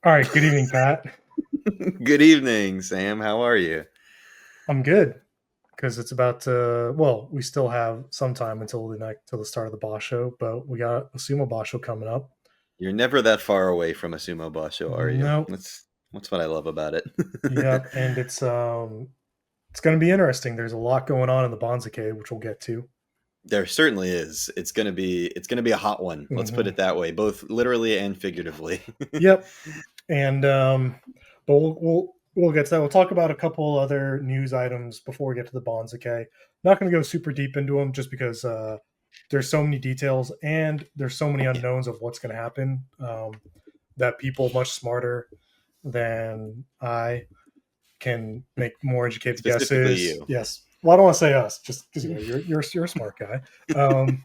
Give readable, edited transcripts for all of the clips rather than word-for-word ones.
All right. Good evening, Pat. Good evening, Sam. How are you? I'm good because it's about to. Well, we still have some time until the night till the start of the Basho, but we got a Sumo Basho coming up. You're never that far away from a Sumo Basho, are you? Nope. That's what I love about it. Yep. And it's going to be interesting. There's a lot going on in the Banzuke, which we'll get to. There certainly is. It's gonna be a hot one. Let's put Hmm. it that way, both literally and figuratively. Yep. And but we'll get to that. We'll talk about a couple other news items before we get to the Banzuke. Not going to go super deep into them just because there's so many details and there's so many Yeah, unknowns of what's going to happen that people much smarter than I can make more educated specifically guesses. you. Yes. Well, I don't want to say us, just because you're a smart guy. Um,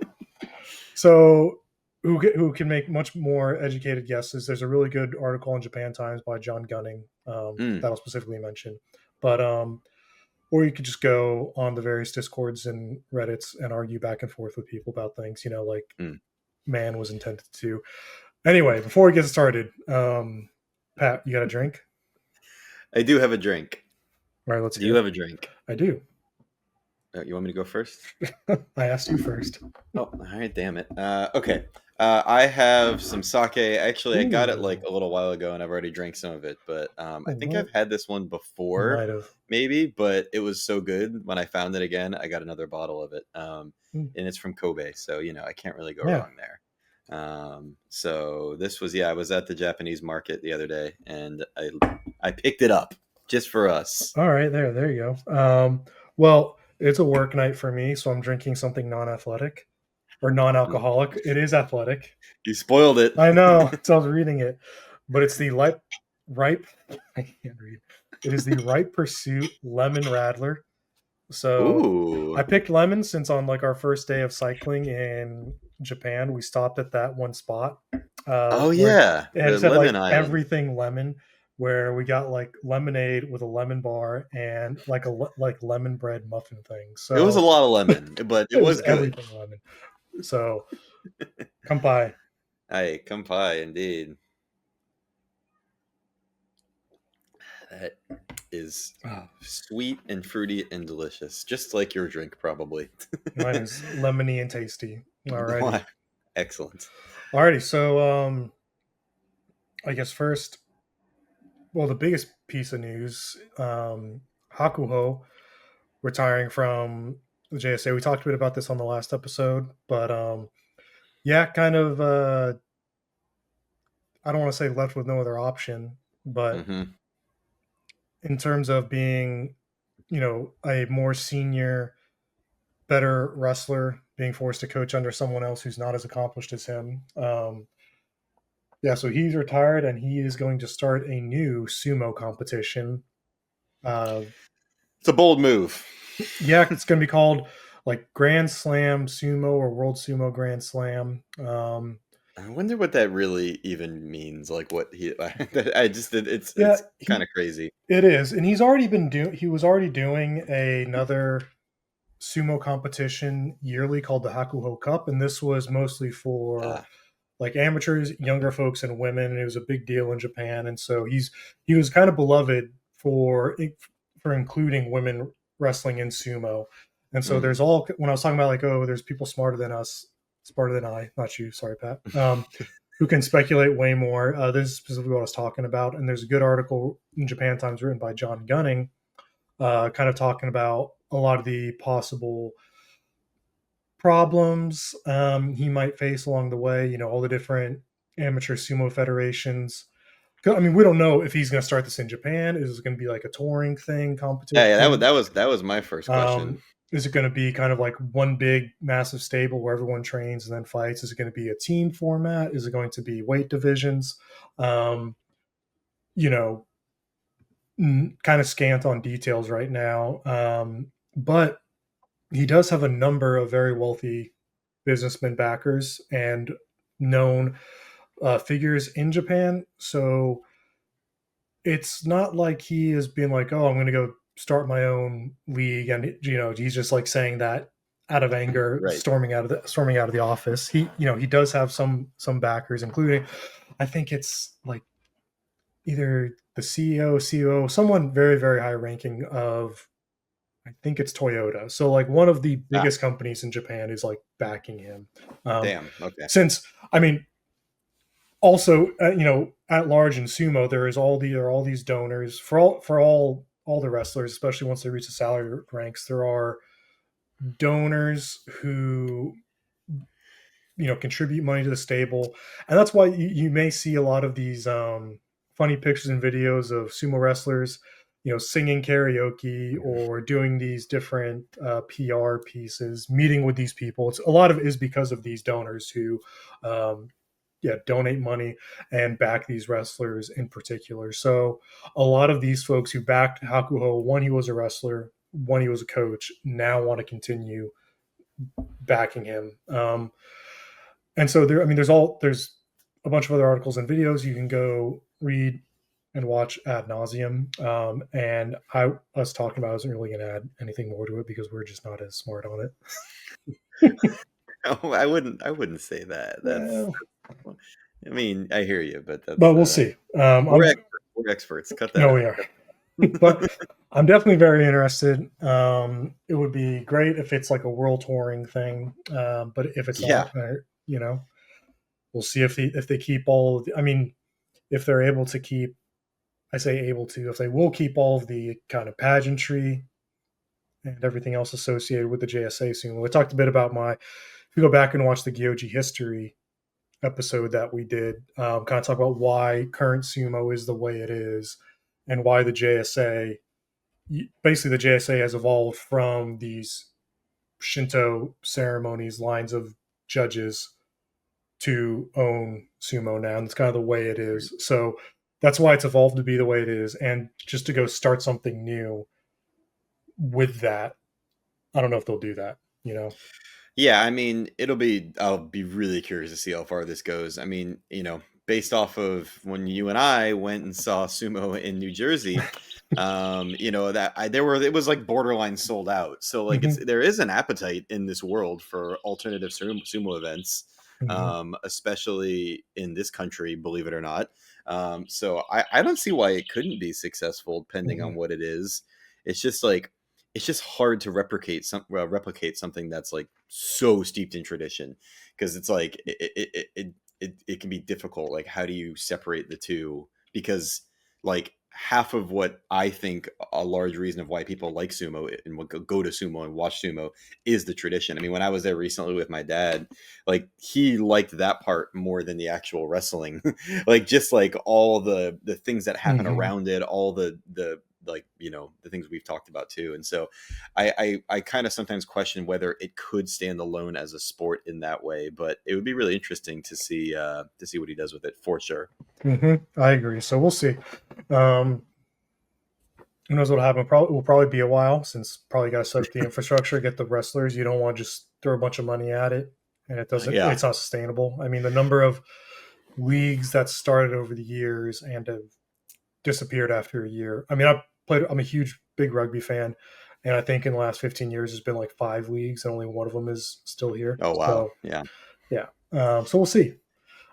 so who can make much more educated guesses? There's a really good article in Japan Times by John Gunning Mm, that'll specifically mention, but or you could just go on the various discords and Reddits and argue back and forth with people about things. Like mm. man was intended to. Anyway, before we get started, Pat, you got a drink? I do have a drink. All right, let's Do hear you it. have a drink? I do. You want me to go first? I asked you first. Oh, all right, damn it. Okay. I have some sake. Actually, I got it like Ooh, a little while ago, and I've already drank some of it. But I think what? I've had this one You before, might have. maybe. But it was so good when I found it again. I got another bottle of it, Hmm. and it's from Kobe, so I can't really go Yeah. wrong there. So this was I was at the Japanese market the other day, and I picked it up just for us. All right, there you go. Well, it's a work night for me, so I'm drinking something non-athletic or Mm. non-alcoholic. It is athletic. You spoiled it. I know. So I was reading it, but it's the ripe. I can't read. It is the Ripe Pursuit Lemon Radler. So Ooh. I picked lemon since on like our first day of cycling in Japan, we stopped at that one spot Oh where yeah, it the just had Lemon like Island. everything lemon, where we got like lemonade with a lemon bar and like like lemon bread muffin thing. It was a So lot of lemon, but it it was was good. everything lemon. So come by. Hey, kampai indeed. That is sweet and fruity and delicious, just like your drink, probably. Mine is lemony and tasty. Alrighty. Excellent. Alrighty. So I guess first, well, the biggest piece of news, Hakuho retiring from the JSA. We talked a bit about this on the last episode, but yeah, kind of. I don't want to say left with no other option, but Hmm. in terms of being, a more senior, better wrestler, being forced to coach under someone else who's not as accomplished as him. Yeah, so he's retired and he is going to start a new sumo competition. Uh, It's a bold move. yeah, it's going to be called like Grand Slam Sumo or World Sumo Grand Slam. I wonder what that really even means. Like what he, I just, Yeah, it's kind of crazy. it is, and he's already been doing. He was already doing another sumo competition yearly called the Hakuho Cup, and this was mostly for Ah, like amateurs, younger folks, and women. And it was a big deal in Japan, and so he was kind of beloved for including women wrestling in sumo. And so mm. there's all when I was talking about like, oh, there's people smarter than us, smarter than I, not you, sorry, Pat, who can speculate way more. This is specifically what I was talking about, and there's a good article in Japan Times written by John Gunning, kind of talking about a lot of the possible problems he might face along the way. All the different amateur sumo federations. I mean, we don't know if he's going to start this in Japan. Is it going to be like a touring thing, Yeah, that was competition? that was my first question. Is it going to be kind of like one big massive stable where everyone trains and then fights? Is it going to be a team format? Is it going to be weight divisions? Um, you know, kind of scant on details right now. But he does have a number of very wealthy businessmen backers and known figures in Japan. So it's not like he has been like, oh, I'm going to go start my own league, and he's just like saying that out of anger, Right. storming out of the office. He does have some backers, including I think it's like either the CEO, COO, someone very, very high ranking of, I think it's Toyota. So like one of the Ah, biggest companies in Japan is like backing him. Um, damn. Okay. since I mean, also at large in sumo, there are all these donors for all the wrestlers, especially once they reach the salary ranks. There are donors who contribute money to the stable, and that's why you may see a lot of these funny pictures and videos of sumo wrestlers singing karaoke or doing these different PR pieces, meeting with these people. A lot of it is because of these donors who um, donate money and back these wrestlers in particular. So a lot of these folks who backed Hakuho, one, he was a wrestler, one, he was a coach, now want to continue backing him. And so there, I mean, there's a bunch of other articles and videos you can go read and watch ad nauseum. And us talking about it isn't really going to add anything more to it because we're just not as smart on it. Oh, I wouldn't say that. That's. Well, I mean, I hear you, but but that's we'll see. we're experts. We're experts. Cut that No, out. we are. But I'm definitely very interested. It would be great if it's like a world touring thing, but if it's Yeah. not, you know, we'll see if they keep all. I mean, if they're able to keep, I say able to, if they will keep all of the kind of pageantry and everything else associated with the JSA soon. We talked a bit about if you go back and watch the Gyoji history episode that we did, kind of talk about why current sumo is the way it is and why the JSA, basically the JSA has evolved from these Shinto ceremonies, lines of judges to own sumo now. And it's kind of the way it is. So that's why it's evolved to be the way it is. And just to go start something new with that, I don't know if they'll do that. Yeah, I mean, I'll be really curious to see how far this goes. I mean, based off of when you and I went and saw sumo in New Jersey, it was like borderline sold out. So like Mm-hmm. there is an appetite in this world for alternative sumo events, Mm-hmm. especially in this country, believe it or not. So I don't see why it couldn't be successful depending Mm-hmm. on what it is. It's just like it's just hard to replicate something that's like so steeped in tradition because it's like it can be difficult. Like, how do you separate the two? Because like half of what I think a large reason of why people like sumo and would go to sumo and watch sumo is the tradition. I mean, when I was there recently with my dad, like he liked that part more than the actual wrestling. Like just like all the things that happen Mm-hmm. around it, all the like the things we've talked about too. And so I kind of sometimes question whether it could stand alone as a sport in that way, but it would be really interesting to see what he does with it for sure. Mm-hmm. I agree. So we'll see. Um, who knows what'll happen? Probably will probably be a while since probably got to set up the infrastructure, get the wrestlers. You don't want to just throw a bunch of money at it, and Yeah. it's not sustainable. I mean, the number of leagues that started over the years and have disappeared after a year. I mean, I'm a huge big rugby fan, and I think in the last 15 years there's been like 5 leagues, and only one of them is still here. Oh wow. So Yeah. yeah, so we'll see.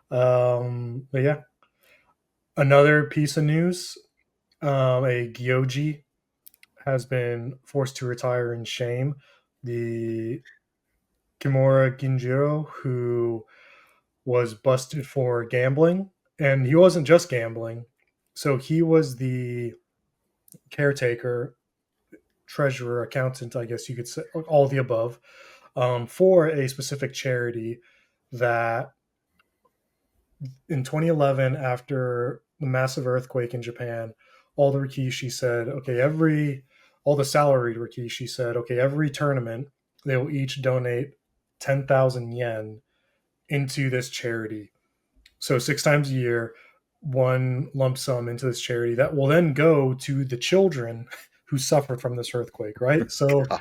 But yeah, another piece of news: a Gyoji has been forced to retire in shame. The Kimura Ginjiro, who was busted for gambling, and he wasn't just gambling. So he was the caretaker, treasurer, accountant, I guess you could say, all of the above, for a specific charity that in 2011, after the massive earthquake in Japan, all the Rikishi said, okay, all the salaried Rikishi said, okay, every tournament, they will each donate 10,000 yen into this charity. So 6 times a year, one lump sum into this charity that will then go to the children who suffered from this earthquake, right? So, God.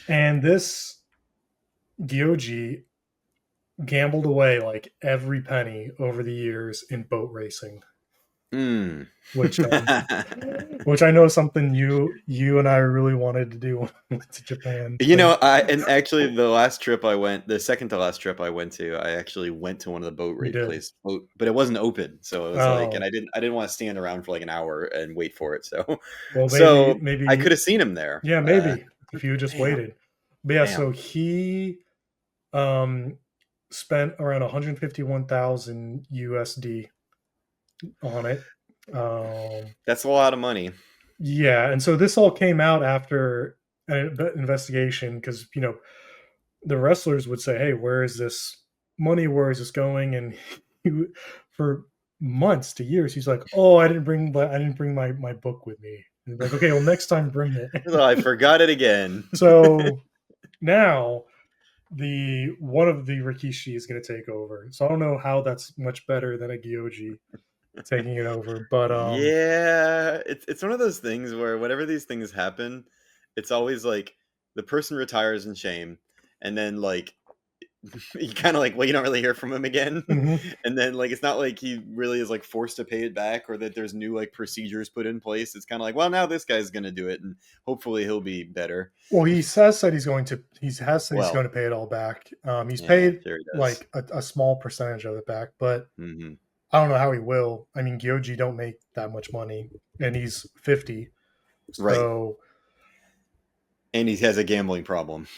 and this Gyoji gambled away like every penny over the years in boat racing. Mm. which which I know is something you and I really wanted to do when we went to Japan. You know, and actually the last trip I went, the second to last trip I went to, I actually went to one of the boat You race did. place, but it wasn't open, so it was like, and Oh, I didn't want to stand around for like an hour and wait for it, so well, so I maybe could have seen him there. yeah, maybe if you just Damn, waited. But yeah, damn, so he um spent around 151,000 USD on it. Um that's a lot of money. yeah, and so this all came out after an investigation because the wrestlers would say, "Hey, where is this money? Where is this going?" And he, for months to years, he's like, "Oh, I didn't bring my book with me." And like, okay, well, next time bring it. Oh, I forgot it again. So now the one of the Rikishi is going to take over. So I don't know how that's much better than a Gyoji taking it over, but Yeah, it's one of those things where whenever these things happen, it's always like the person retires in shame, and then like you kind of like, well, you don't really hear from him again, mhm. and then like it's not like he really is like forced to pay it back or that there's new like procedures put in place. It's kind of like, well, now this guy's gonna do it, and hopefully he'll be better. Well, he says that he's going to. He has said he's Well, going to pay it all back. He's yeah, paid sure he does. like a small percentage of it back, but Hmm. I don't know how he will. I mean, Gyoji don't make that much money, and he's 50. Right, So and he has a gambling problem,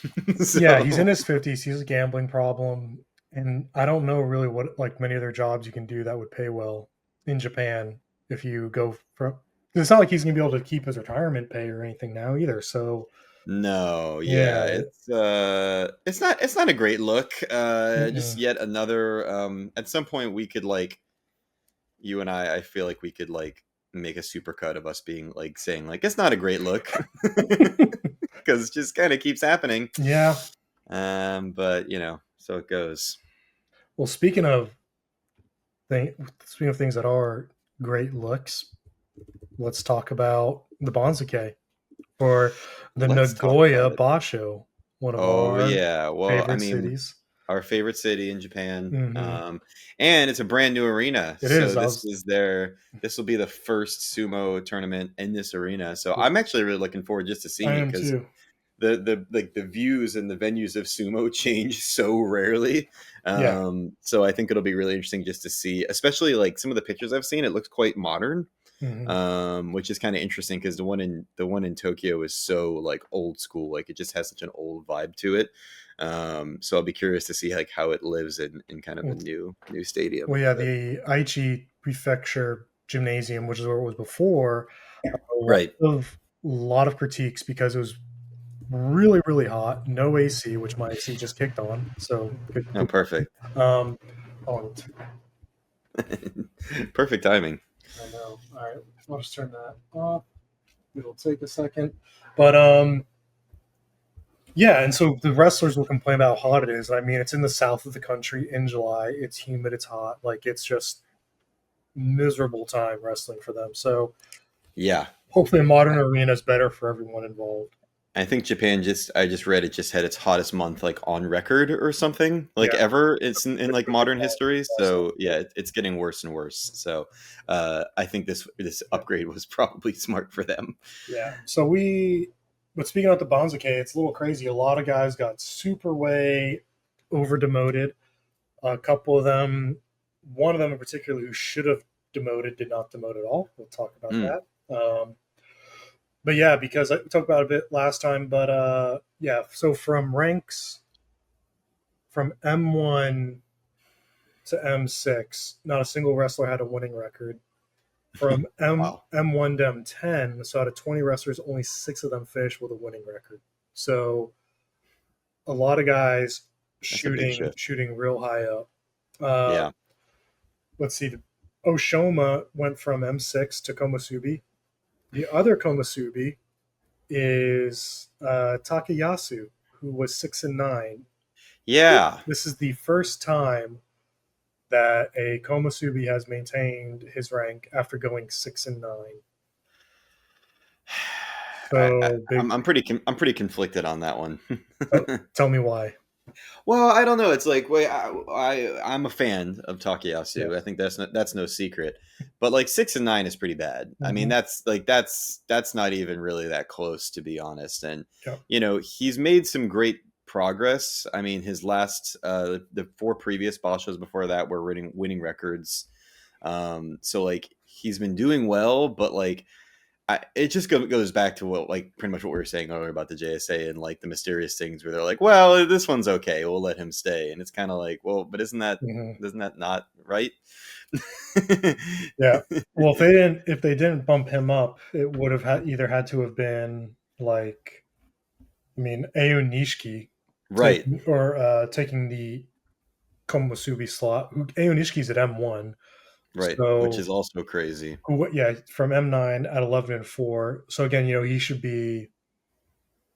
yeah, he's in so his 50s. He has a gambling problem, and I don't know really what like many other jobs you can do that would pay well in Japan if you go for. It's not like he's going to be able to keep his retirement pay or anything now either. So no, yeah, yeah, it's not a great look. Just mm-mm. yet another at some point we could like you and I feel like we could like make a supercut of us being like saying like it's not a great look because it just kind of keeps happening. Yeah. But you know, so it goes. Well, speaking of things that are great looks, let's talk about the Banzuke for the Let's talk about Nagoya it. Basho, one of Oh our yeah. Well, I favorite mean, cities. our favorite city in Japan. Hmm. And it's a brand new arena. It So is. this will be the first sumo tournament in this arena. So I'm actually really looking forward just to I seeing it am because too. the like the views and the venues of sumo change so rarely. Yeah. So I think it'll be really interesting just to see, especially like some of the pictures I've seen. It looks quite modern, Hmm. which is kind of interesting because the one in Tokyo is so like old school. Like it just has such an old vibe to it. So I'll be curious to see like how it lives in kind of a Well, new stadium. well, yeah, But the Aichi Prefecture Gymnasium, which is where it was before, right. a lot of critiques because it was really, really hot, no AC, which my AC just kicked on. So good. Oh, perfect. Um, oh, Perfect timing. I know. All right, I'll just turn that off. It'll take a second, but yeah. And so the wrestlers will complain about how hot it is. I mean, it's in the south of the country in July. It's humid. It's hot. Like it's just miserable time wrestling for them. So Yeah. hopefully, a modern arena is better for everyone involved. I think Japan just I just read it just had its hottest month like on record or something like Yeah, ever. It's in like liquid modern history. also. So yeah, it's getting worse and worse. So I think this Yeah. upgrade was probably smart for them. Yeah. But speaking of the Banzuke, it's a little crazy. A lot of guys got super way over demoted. A couple of them, one of them in particular, who should have demoted, did not demote at all. We'll talk about Mm, that. But yeah, because I talked about it a bit last time. But yeah, so from ranks from M1 to M6, not a single wrestler had a winning record. From wow, M1 to M10, so out of 20 wrestlers, only six of them finished with a winning record. So a lot of guys that's a big shooting shift. shooting real high up. Uh, Yeah, let's see. Oshoma went from M6 to Komusubi. The other Komusubi is Takayasu, who was 6-9. yeah. This is the first time that a Komusubi has maintained his rank after going 6-9. I, So big. I'm pretty conflicted on that one. Tell me why. Well, I don't know. It's like, wait, I'm a fan of Yeah. Takayasu. I think that's no secret. But like 6 and 9 is pretty bad. I mean, Hmm. that's not even really that close, to be honest. And Yeah. he's made some great progress. I mean, his last the four previous Bashos before that were winning records. So like he's been doing well, but like it just goes back to what, like, pretty much what we were saying earlier about the JSA and like the mysterious things where they're like, well, this one's okay, we'll let him stay, and it's kind of like, well, but Hmm. isn't that not right? Yeah. Well, if they didn't bump him up, it would have either had to have been like, I mean, Ao Nishiki Right, taking taking the Komusubi slot. Ao Nishiki's at M1, right, which so is also crazy. yeah, from M9 at 11 and 4. So again, he should be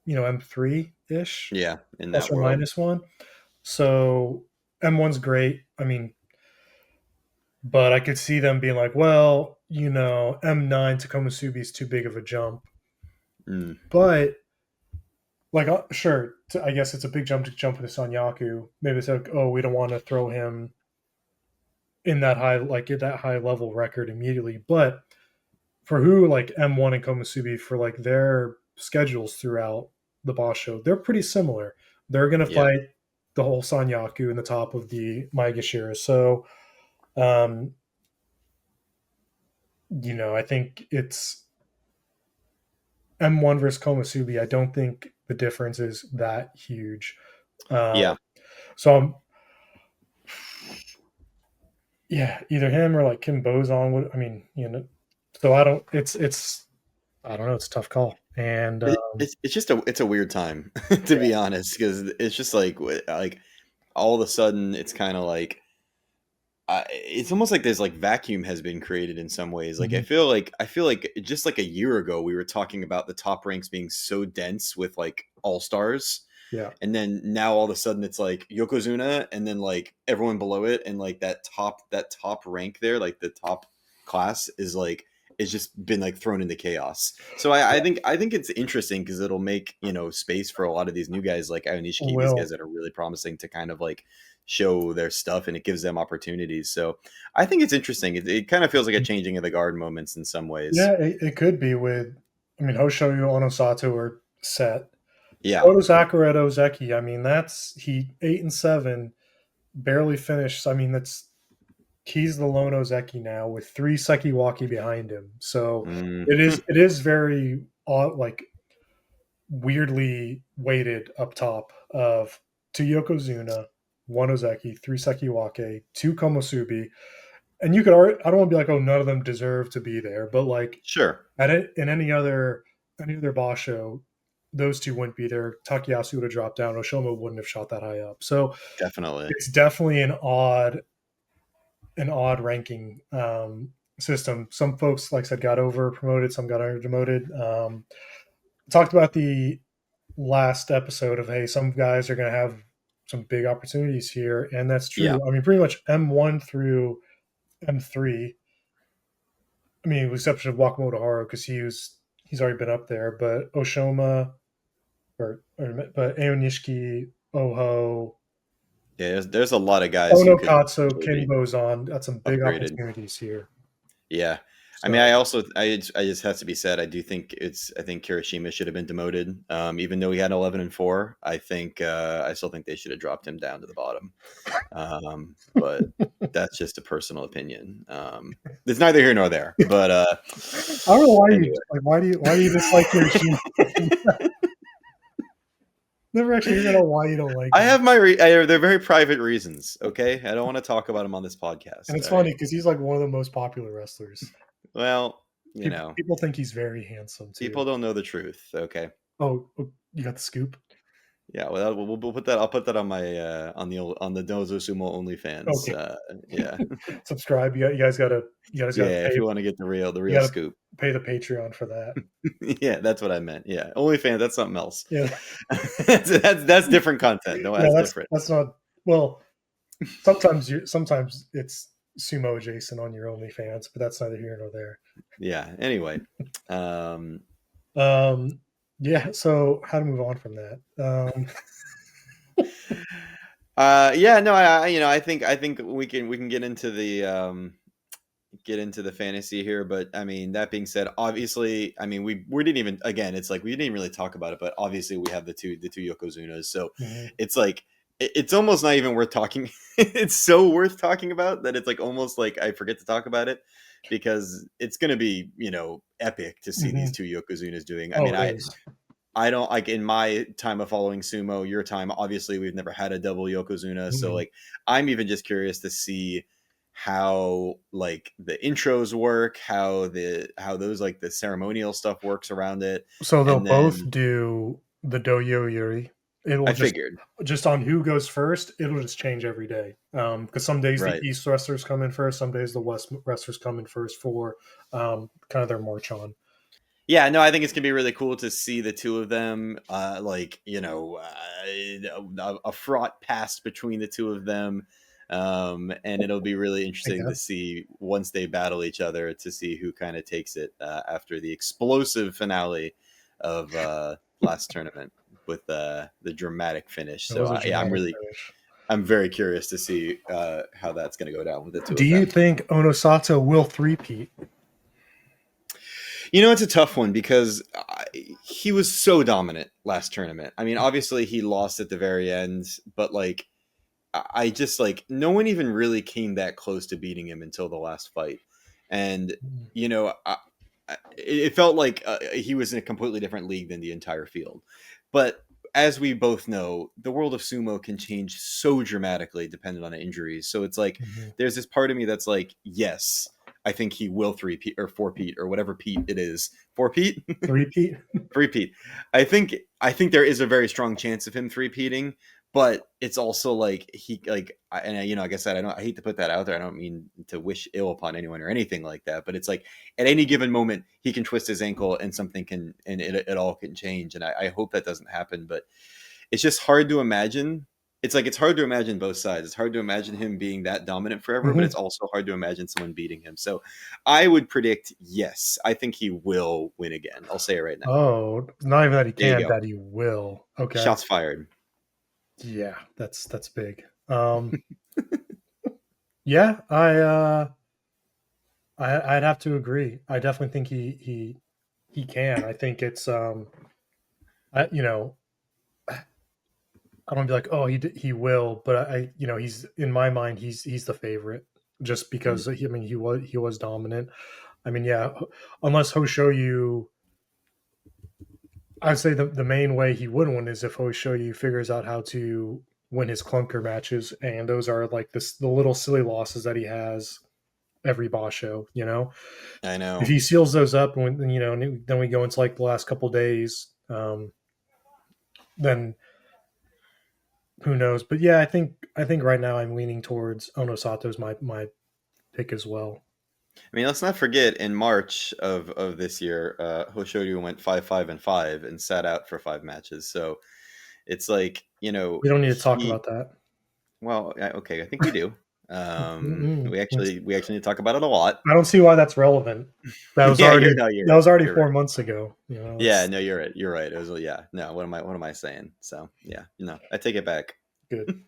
M3 ish, Yeah, in plus that or world. minus one. So M1's great. I mean, but I could see them being like, well, M9 to Komusubi is too big of a jump. Mm, But like, sure, I guess it's a big jump to jump into Sanyaku. Maybe it's like, oh, we don't want to throw him in that high, like at that high level record immediately. But for who like M1 and Komusubi for like their schedules throughout the boss show, they're pretty similar. They're gonna yeah, fight the whole Sanyaku in the top of the Maegashira. So, um, I think it's M1 versus Komusubi. I don't think the difference is that huge. yeah, So yeah, either him or like Kim Bozon would. I mean, So I don't. It's. I don't know. It's a tough call. And it's just it's a weird time to be honest, because it's just like all of a sudden it's kind of like it's almost like there's like vacuum has been created in some ways. Like mhm, I feel like just like a year ago we were talking about the top ranks being so dense with like all stars, yeah, and then now all of a sudden it's like Yokozuna, and then like everyone below it, and like that top rank there, like the top class is like it's just been like thrown into chaos. So I think it's interesting because it'll make space for a lot of these new guys like Aonishiki, these guys will. that are really promising to kind of like show their stuff, and it gives them opportunities. So I think it's interesting. It kind of feels like a changing of the guard moments in some ways. Yeah, it could be with. I mean, Hoshoyu Onosato are set. Yeah. Oto Sakura at Ozeki. I mean, that's he 8 and 7, barely finished. I mean, he's the lone Ozeki now with three Sekiwaki behind him. So Mm. it is very odd, like weirdly weighted up top of two Yokozuna, one Ozeki, three Sekiwake, two Komosubi, and you could I don't want to be like, oh, none of them deserve to be there, but like Sure. in any other Basho, those two wouldn't be there. Takayasu would have dropped down. Oshoma wouldn't have shot that high up. So Definitely. it's definitely an odd ranking system. Some folks, like I said, got over promoted. Some got under demoted. Talked about the last episode of, hey, some guys are going to have some big opportunities here, and that's Yeah. true. I mean, pretty much M1 through M3. I mean, with the exception of Wakamoto Haru because he's already been up there, but Oshoma but Aonishiki, Oho, Yeah, there's a lot of guys who Ono could Katsu, potentially be Kinbozon. Got some big upgraded. opportunities here. Yeah. I mean, So I just has to be said. I think Kirishima should have been demoted. Even though he had 11 and 4, I still think they should have dropped him down to the bottom. But that's just a personal opinion. It's neither here nor there. But I don't know why you anyway, like. Why do you dislike Hiroshima? Never actually figured out why you don't like I him. have they're very private reasons. Okay, I don't want to talk about him on this And podcast. it's All right. funny because he's like one of the most popular wrestlers. Well, People think he's very handsome too. people don't know the truth. Okay. Oh, you got the scoop? Yeah, well, we'll put that. I'll put that on my on the Dozo Sumo OnlyFans. Okay, Yeah, subscribe. You guys gotta yeah. If pay. you want to get the You real gotta scoop, pay the Patreon for that. yeah, that's what I meant. Yeah, OnlyFans. That's something else. Yeah, That's different content. No, yeah. that's That's different. that's not well. Sometimes it's sumo adjacent on your OnlyFans, but that's neither here nor there. Yeah. Anyway, um, Um, yeah. So how to move on from that? Yeah, no, I think we can get into the fantasy here, but I mean, that being said, obviously, I mean, we didn't even, again, it's like we didn't even really talk about it, but obviously we have the two Yokozunas, so Mhm. it's like it's almost not even worth talking. It's so worth talking about that it's like almost like I forget to talk about it because it's gonna be epic to see these Mhm. two Yokozunas doing. I Oh, mean, it I is. I don't like in my time of following sumo, your time, obviously we've never had a double Yokozuna. So Mhm. like I'm even just curious to see how like the intros work, how those like the ceremonial stuff works around it. So they'll And both then do the doyo yuri. It'll I just figured, on who goes first. It'll just change every day. Because some days the right. East wrestlers come in first, some days the West wrestlers come in first for kind of their march on. Yeah, no, I think it's gonna be really cool to see the two of them, like a fraught past between the two of them, and it'll be really Hey, interesting to Dad. see once they battle each other to see who kind of takes it after the explosive finale of last tournament with the dramatic finish. It So was a yeah, dramatic finish. I'm very curious to see how that's gonna go down with the two Do of you them. think Onosato will three-peat? It's a tough one because he was so dominant last tournament. I mean, obviously he lost at the very end, but like I just like no one even really came that close to beating him until the last fight, and you know, it felt like he was in a completely different league than the entire field. But as we both know, the world of sumo can change so dramatically depending on injuries. So it's like Mm-hmm. there's this part of me that's like, yes, I think he will three-peat or four-peat or whatever peat it is. Four-peat? Three-peat? Three-peat. I think there is a very strong chance of him three-peating, but it's also like he like and like I said, I hate to put that out there. I don't mean to wish ill upon anyone or anything like that, but it's like at any given moment he can twist his ankle and something can and it all can change. And I hope that doesn't happen, but it's just hard to imagine. It's like it's hard to imagine both sides. It's hard to imagine him being that dominant forever, but Mm-hmm. it's also hard to imagine someone beating him. So I would predict yes, I think he will win again. I'll say it right now. Oh, not even that he There you can, go. that he will. Okay. Shots fired. Yeah, that's big. Yeah, I'd have to agree. I definitely think he can. I think it's I I don't be like, oh, he will, but he's in my mind, he's the favorite just Mm, because I mean, he was dominant. I mean, yeah, unless Hoshoyu, I'd say the main way he would win is if Hoshoyu figures out how to win his clunker matches, and those are like the little silly losses that he has every Basho. I If know. he seals those up, and then we go into like the last couple days, then who knows? But yeah, I think right now I'm leaning towards Onosato's my pick as well. I mean, let's not forget in March of this year, Hoshoryu went 5-5-5 and sat out for 5 matches. So it's like We don't need to talk he about that. well, okay, I think we do. Mm-mm. We actually need to talk about it a lot. I don't see why that's relevant. That was Yeah, already you're that right. was already You're right. 4 months ago. Yeah, It's no, you're right. You're right. It was yeah. No, what am I saying? So yeah, I take it back. good.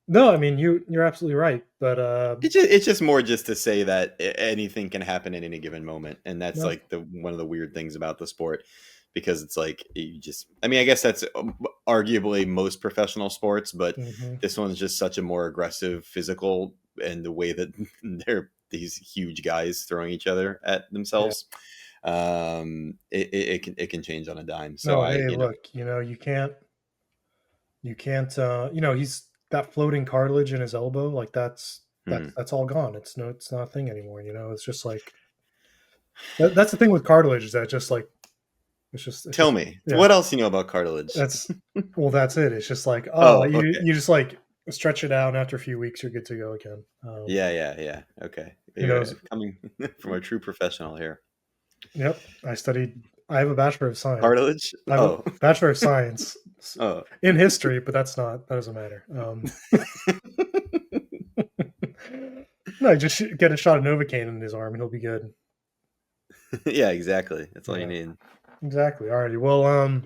No, I mean you're absolutely right, but It's just more just to say that anything can happen at any given moment, and that's no. like the one of the weird things about the sport, because it's like you just. I mean, I guess that's arguably most professional sports, but Hmm. this one's just such a more aggressive, physical, and the way that they're these huge guys throwing each other at Yeah. themselves, it can change on a dime. So No, I hey, look, you can't he's got floating cartilage in his elbow, like that's that's hmm. that's all gone. It's not a thing anymore, it's just like that's the thing with cartilage is that just like it's Tell just me yeah, what else you know about cartilage. that's well, that's it. It's just like, oh, Oh, you okay. you just like stretch it out, and after a few weeks you're good to go again. Yeah, yeah, yeah. Okay. Who You're knows? coming from a true professional here. Yep, I have a bachelor of science. Cartilage? I have a Oh. bachelor of science Oh. in history, but that doesn't matter. No, just get a shot of Novocaine in his arm and he'll be good. Yeah, exactly. That's all you Yeah, need. exactly. Alrighty. Well, I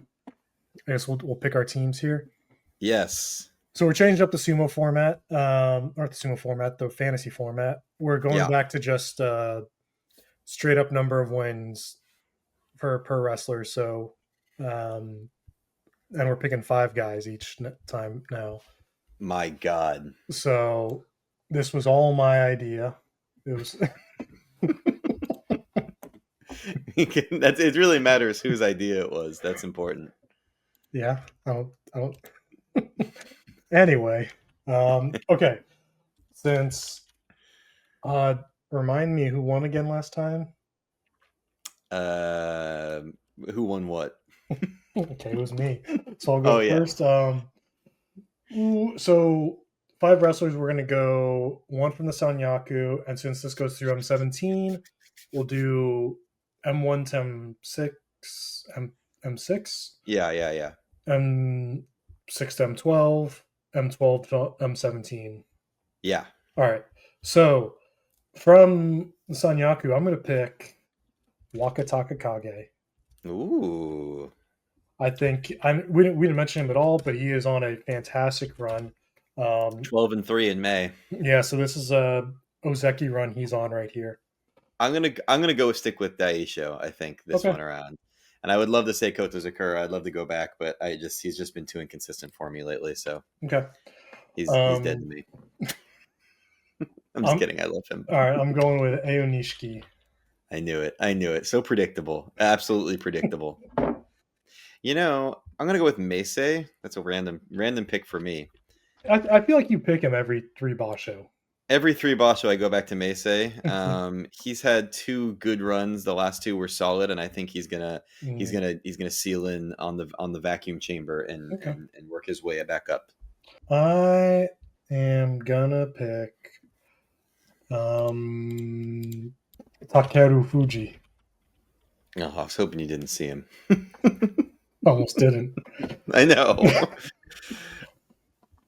guess we'll pick our teams here. Yes. So we're changing up the sumo format, or the sumo format, the fantasy format. We're going Yeah. back to just straight up number of wins per wrestler. So, and we're picking 5 guys each time now. My God. So this was all my idea. It was That's it. Really matters whose idea it was. That's important. yeah. I don't. Anyway, okay. Since uh, remind me who won again last time. Uh, who won what? Okay, it was me. So I'll Oh go yeah. first. So 5 wrestlers. We're gonna go one from the Sanyaku, and since this goes through M17, we'll do M1 to M6, M6, Yeah, yeah, yeah. M6 to M12, M12 to M17. Yeah. All right. So from the Sanyaku, I'm gonna pick Wakataka Kage. Ooh. I think we didn't mention him at all, but he is on a fantastic run. 12-3 in May. Yeah, so this is a Ozeki run he's on right here. I'm gonna go stick with Daisho, I think, this Okay, one around. And I would love to say Koto Zakura. I'd love to go back, but he's just been too inconsistent for me lately, so okay. he's dead to Um, me. I'm just I'm kidding. I love him. all right. I'm going with Aonishiki. I knew it. I knew it. So predictable. Absolutely predictable. I'm gonna go with Meisei. That's a random pick for me. I feel like you pick him every 3 Basho. Every 3 Basho, I go back to Meisei. He's had 2 good runs. The last 2 were solid, and I think Mm, he's gonna seal in on the vacuum chamber and okay. and work his way back up. I am gonna pick um, Takeru Fuji. Oh, I was hoping you didn't see him. Almost didn't. I know.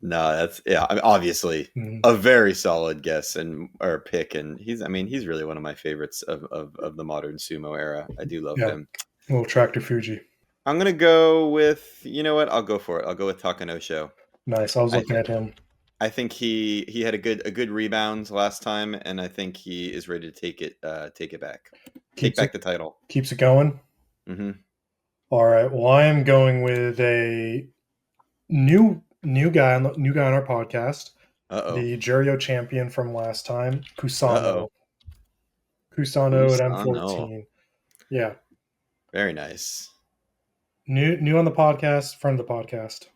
No, that's yeah. I mean, obviously Mm, a very solid guess and or pick, and he's really one of my favorites of the modern sumo era. I do love yeah, him. little tractor Fuji. I'm gonna go with I'll go for it. I'll go with Takanosho. Nice. I was I looking think at him. I think he had a good rebound last time, and I think he is ready to take it back, take Keeps it back the title. keeps it going. Hmm. All right. Well, I am going with a new guy on our podcast, Uh oh. the Jurio champion from last time, Uh oh. Kusano at Kusano. M14. Yeah, Very nice. new on the podcast, friend of the podcast.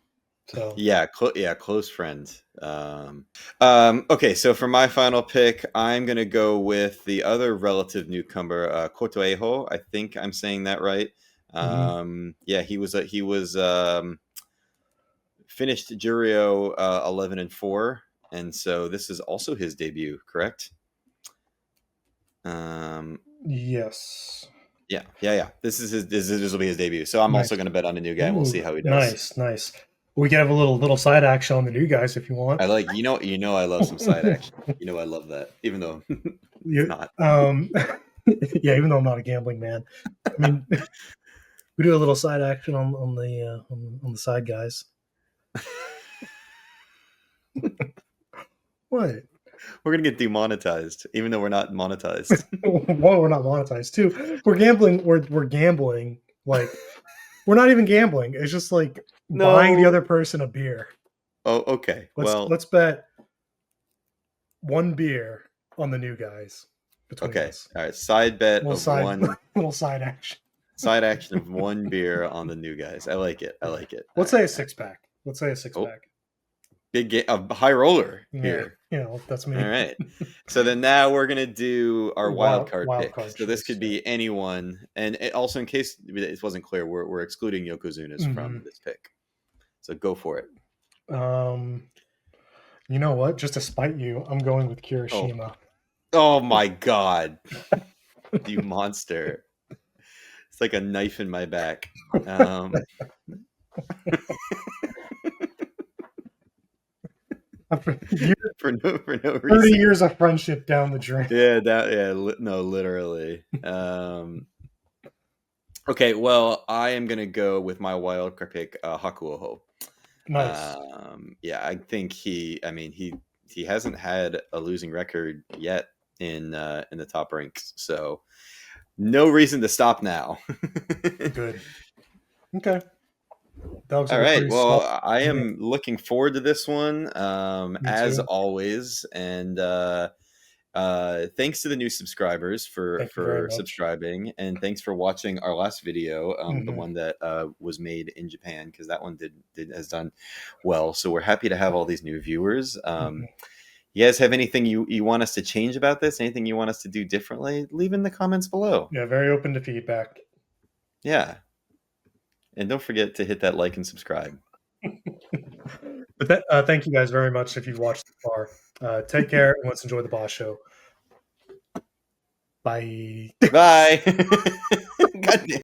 So Yeah, close friend. Okay, so for my final pick, I'm gonna go with the other relative newcomer, Koto Eho. I think I'm saying that right. mhm. Yeah, he was finished Jurio 11-4, and so this is also his debut, correct? Um, Yes, yeah. This will be his debut. So I'm also nice. gonna bet on a new guy, and we'll see Ooh, how he does. nice. We can have a little side action on the new guys if you want. I like I love some side action. I love that, even though it's You, not. yeah, even though I'm not a gambling man, I mean, we do a little side action on the side guys. What? We're gonna get demonetized, even though we're not monetized. One, we're not monetized. Two, we're gambling. We're gambling. Like we're not even gambling. It's just like buying the No. other person a beer. Oh, okay. Well, Let's bet 1 beer on the new guys between okay. us. All right. Side bet Little of side one little side action. side action of 1 beer on the new guys. I like it. I Yeah. like it. All Let's right. say a All right. 6 pack. Let's say a six Oh, pack. big game, a high roller Yeah, here. that's All me. right. So then now we're gonna do our wild card Wild pick. card So this choice. could Yeah. be anyone, and also in case it wasn't clear, we're excluding Yokozunas from Hmm. this pick. So go for it. Um, you know what? Just to spite you, I'm going with Oh, Kirishima. oh my God, you monster! It's like a knife in my back. Um, After for no 30 reason. years of friendship down the drain. Yeah, no, literally. Okay, well, I am gonna go with my wild card pick, Hakuoho. Nice. Yeah, I think I mean, he hasn't had a losing record yet in the top ranks, so no reason to stop now. Good. Okay. That looks All like a right. pretty solid Well, I game. am looking forward to this one, Me as too. always. And thanks to the new subscribers Thank you very for much. subscribing, and thanks for watching our last video, the Hmm. one that was made in Japan, because that one did has done well. So we're happy to have all these new viewers. Hmm. You guys have anything you want us to change about this? Anything you want us to do differently? Leave in the comments below. Yeah, very open to feedback. Yeah, and don't forget to hit that like and subscribe. But thank you guys very much if you've watched so far. Take care and let's enjoy the boss show. Bye. Bye. God damn.